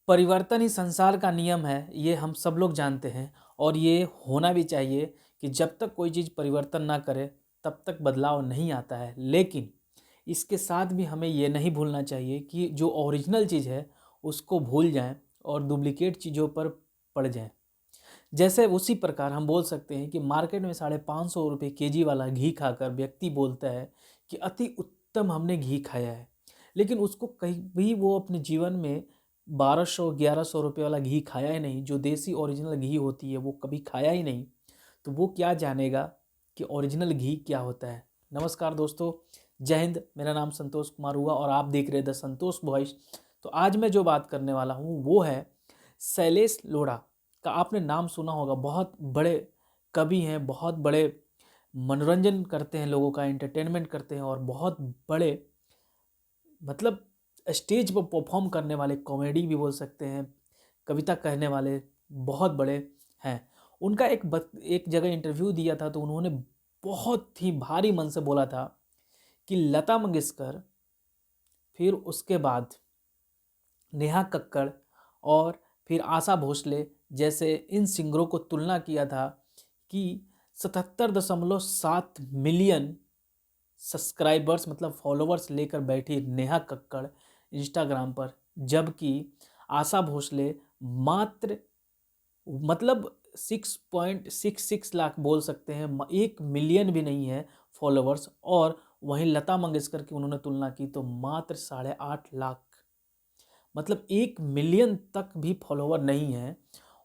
परिवर्तन ही संसार का नियम है, ये हम सब लोग जानते हैं और ये होना भी चाहिए कि जब तक कोई चीज़ परिवर्तन ना करे तब तक बदलाव नहीं आता है। लेकिन इसके साथ भी हमें ये नहीं भूलना चाहिए कि जो ओरिजिनल चीज़ है उसको भूल जाएं और डुप्लीकेट चीज़ों पर पड़ जाएं। जैसे उसी प्रकार हम बोल सकते हैं कि मार्केट में 550 रुपये केजी वाला घी खाकर व्यक्ति बोलता है कि अति उत्तम हमने घी खाया है, लेकिन उसको कहीं भी वो अपने जीवन में 1200-1100 रुपये वाला घी खाया ही नहीं, जो देसी ओरिजिनल घी होती है वो कभी खाया ही नहीं, तो वो क्या जानेगा कि ओरिजिनल घी क्या होता है। नमस्कार दोस्तों, जय हिंद। मेरा नाम संतोष कुमार हुआ और आप देख रहे हैं द संतोष वॉइस। तो आज मैं जो बात करने वाला हूँ वो है शैलेश लोढ़ा का। आपने नाम सुना होगा, बहुत बड़े कवि हैं, बहुत बड़े मनोरंजन करते हैं, लोगों का एंटरटेनमेंट करते हैं और बहुत बड़े मतलब स्टेज पर परफॉर्म करने वाले, कॉमेडी भी बोल सकते हैं, कविता कहने वाले बहुत बड़े हैं। उनका एक जगह इंटरव्यू दिया था तो उन्होंने बहुत ही भारी मन से बोला था कि लता मंगेशकर, फिर उसके बाद नेहा कक्कड़ और फिर आशा भोसले जैसे इन सिंगरों को तुलना किया था कि 77.7 मिलियन सब्सक्राइबर्स मतलब फॉलोअर्स लेकर बैठी नेहा कक्कड़ इंस्टाग्राम पर, जबकि आशा भोसले मात्र मतलब 6.66 लाख बोल सकते हैं, 1 मिलियन भी नहीं है फॉलोअर्स। और वहीं लता मंगेशकर की उन्होंने तुलना की तो मात्र 8.5 लाख, मतलब 1 मिलियन तक भी फॉलोवर नहीं है।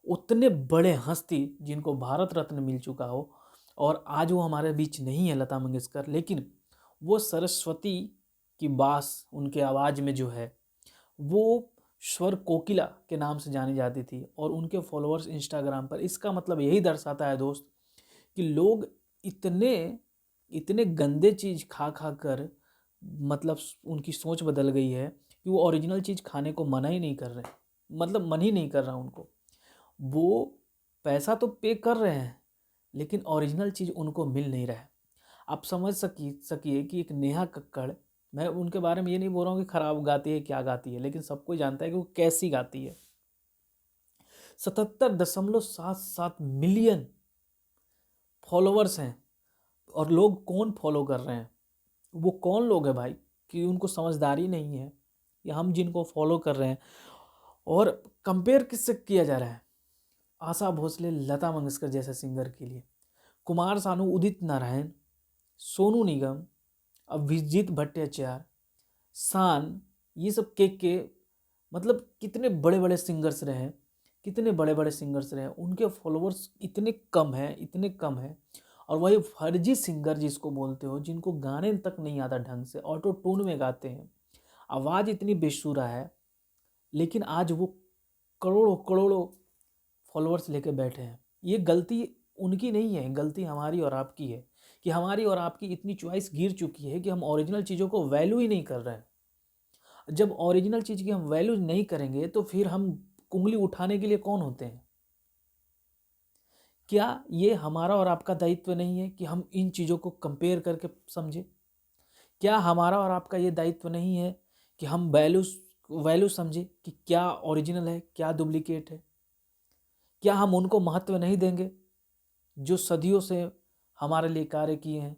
उतने बड़े हस्ती जिनको भारत रत्न मिल चुका हो और आज वो हमारे बीच नहीं है लता मंगेशकर, लेकिन वो सरस्वती की बास उनके आवाज़ में जो है वो स्वर कोकिला के नाम से जानी जाती थी और उनके फॉलोअर्स इंस्टाग्राम पर। इसका मतलब यही दर्शाता है दोस्त कि लोग इतने इतने गंदे चीज़ खा खा कर मतलब उनकी सोच बदल गई है कि वो ओरिजिनल चीज़ खाने को मना ही नहीं कर रहे, मतलब मन ही नहीं कर रहा उनको। वो पैसा तो पे कर रहे हैं लेकिन ओरिजिनल चीज़ उनको मिल नहीं रहा है। आप समझ सकिए कि एक नेहा कक्कड़, मैं उनके बारे में ये नहीं बोल रहा हूँ कि खराब गाती है क्या गाती है, लेकिन सबको जानता है कि वो कैसी गाती है। 77.77 मिलियन फॉलोअर्स हैं और लोग कौन फॉलो कर रहे हैं, वो कौन लोग हैं भाई कि उनको समझदारी नहीं है या हम जिनको फॉलो कर रहे हैं। और कंपेयर किससे किया जा रहा है? आशा भोसले, लता मंगेशकर जैसे सिंगर के लिए, कुमार सानू, उदित नारायण, सोनू निगम, अभिजीत भट्टाचार्य, शान, ये सब के मतलब कितने बड़े बड़े सिंगर्स रहे हैं, कितने बड़े बड़े सिंगर्स रहे हैं, उनके फॉलोअर्स इतने कम हैं, इतने कम हैं। और वही फर्जी सिंगर जिसको बोलते हो, जिनको गाने तक नहीं आता ढंग से, ऑटो टून में गाते हैं, आवाज़ इतनी बेसुरा है, लेकिन आज वो करोड़ों करोड़ों फॉलोअर्स लेके बैठे हैं। ये गलती उनकी नहीं है, गलती हमारी और आपकी है कि हमारी और आपकी इतनी चॉइस गिर चुकी है कि हम ओरिजिनल चीज़ों को वैल्यू ही नहीं कर रहे हैं। जब ओरिजिनल चीज़ की हम वैल्यू नहीं करेंगे तो फिर हम उंगली उठाने के लिए कौन होते हैं? क्या ये हमारा और आपका दायित्व नहीं है कि हम इन चीज़ों को कंपेयर करके समझें? क्या हमारा और आपका ये दायित्व नहीं है कि हम वैल्यू समझें कि क्या ओरिजिनल है, क्या डुप्लीकेट है? क्या हम उनको महत्व नहीं देंगे जो सदियों से हमारे लिए कार्य किए हैं?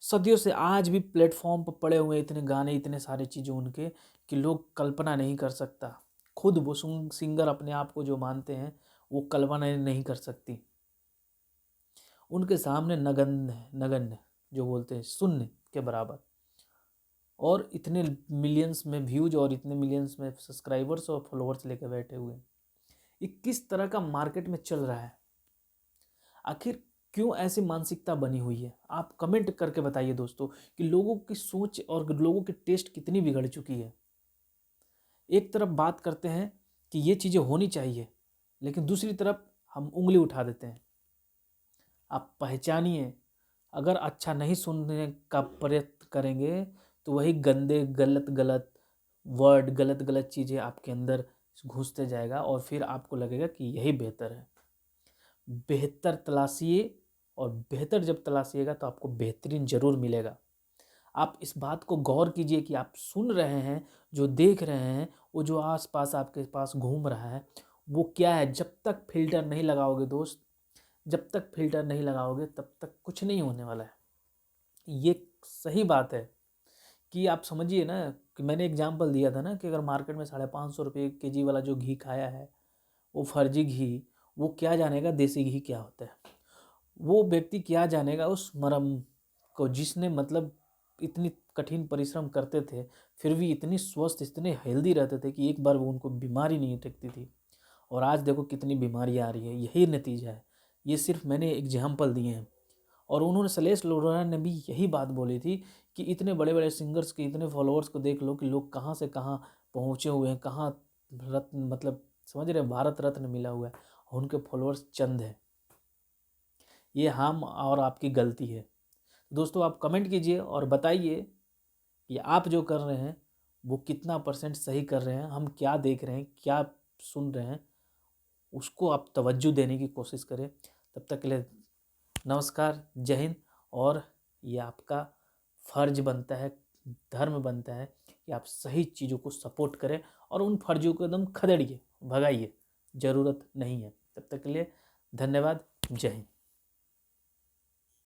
सदियों से आज भी प्लेटफॉर्म पर पड़े हुए इतने गाने, इतने सारे चीज़ें उनके कि लोग कल्पना नहीं कर सकता। खुद वो सिंगर अपने आप को जो मानते हैं वो कल्पना नहीं कर सकती। उनके सामने नगण्य है, नगण्य जो बोलते हैं, शून्य के बराबर। और इतने मिलियंस में व्यूज और इतने मिलियंस में सब्सक्राइबर्स और फॉलोअर्स लेकर बैठे हुए हैं। ये किस तरह का मार्केट में चल रहा है? आखिर क्यों ऐसी मानसिकता बनी हुई है? आप कमेंट करके बताइए दोस्तों कि लोगों की सोच और लोगों की टेस्ट कितनी बिगड़ चुकी है। एक तरफ बात करते हैं कि ये चीज़ें होनी चाहिए, लेकिन दूसरी तरफ हम उंगली उठा देते हैं। आप पहचानिए, अगर अच्छा नहीं सुनने का प्रयत्न करेंगे तो वही गंदे गलत गलत वर्ड, गलत गलत चीज़ें आपके अंदर घुसते जाएगा और फिर आपको लगेगा कि यही बेहतर है। बेहतर तलाशिए और बेहतर जब तलाशिएगा तो आपको बेहतरीन ज़रूर मिलेगा। आप इस बात को गौर कीजिए कि आप सुन रहे हैं, जो देख रहे हैं वो जो आस पास आपके पास घूम रहा है वो क्या है, जब तक फिल्टर नहीं लगाओगे दोस्त, जब तक फिल्टर नहीं लगाओगे तब तक कुछ नहीं होने वाला है। ये सही बात है कि आप समझिए ना कि मैंने एग्जाम्पल दिया था ना कि अगर मार्केट में 550 रुपये केजी वाला जो घी खाया है वो फर्जी घी, वो क्या जानेगा देसी घी क्या होता है। वो व्यक्ति क्या जानेगा उस मरम को, जिसने मतलब इतनी कठिन परिश्रम करते थे फिर भी इतनी स्वस्थ इतने हेल्दी रहते थे कि एक बार वो उनको बीमारी नहीं टिकती थी। और आज देखो कितनी बीमारी आ रही है, यही नतीजा है। ये सिर्फ मैंने एग्जाम्पल दिए हैं। और उन्होंने सलेश लोहरा ने भी यही बात बोली थी कि इतने बड़े बड़े सिंगर्स के इतने फॉलोअर्स को देख लो कि लोग कहाँ से कहाँ पहुँचे हुए हैं, कहाँ रत्न मतलब समझ रहे हैं, भारत रत्न मिला हुआ है और उनके फॉलोअर्स चंद हैं। ये हम और आपकी गलती है। दोस्तों आप कमेंट कीजिए और बताइए कि आप जो कर रहे हैं वो कितना % सही कर रहे हैं, हम क्या देख रहे हैं, क्या सुन रहे हैं, उसको आप तवज्जो देने की कोशिश करें। तब तक के लिए नमस्कार, जय हिंद। और ये आपका फ़र्ज बनता है, धर्म बनता है कि आप सही चीज़ों को सपोर्ट करें और उन फर्जों को एकदम खदेड़िए, भगाइए, ज़रूरत नहीं है। तब तक के लिए धन्यवाद, जय हिंद।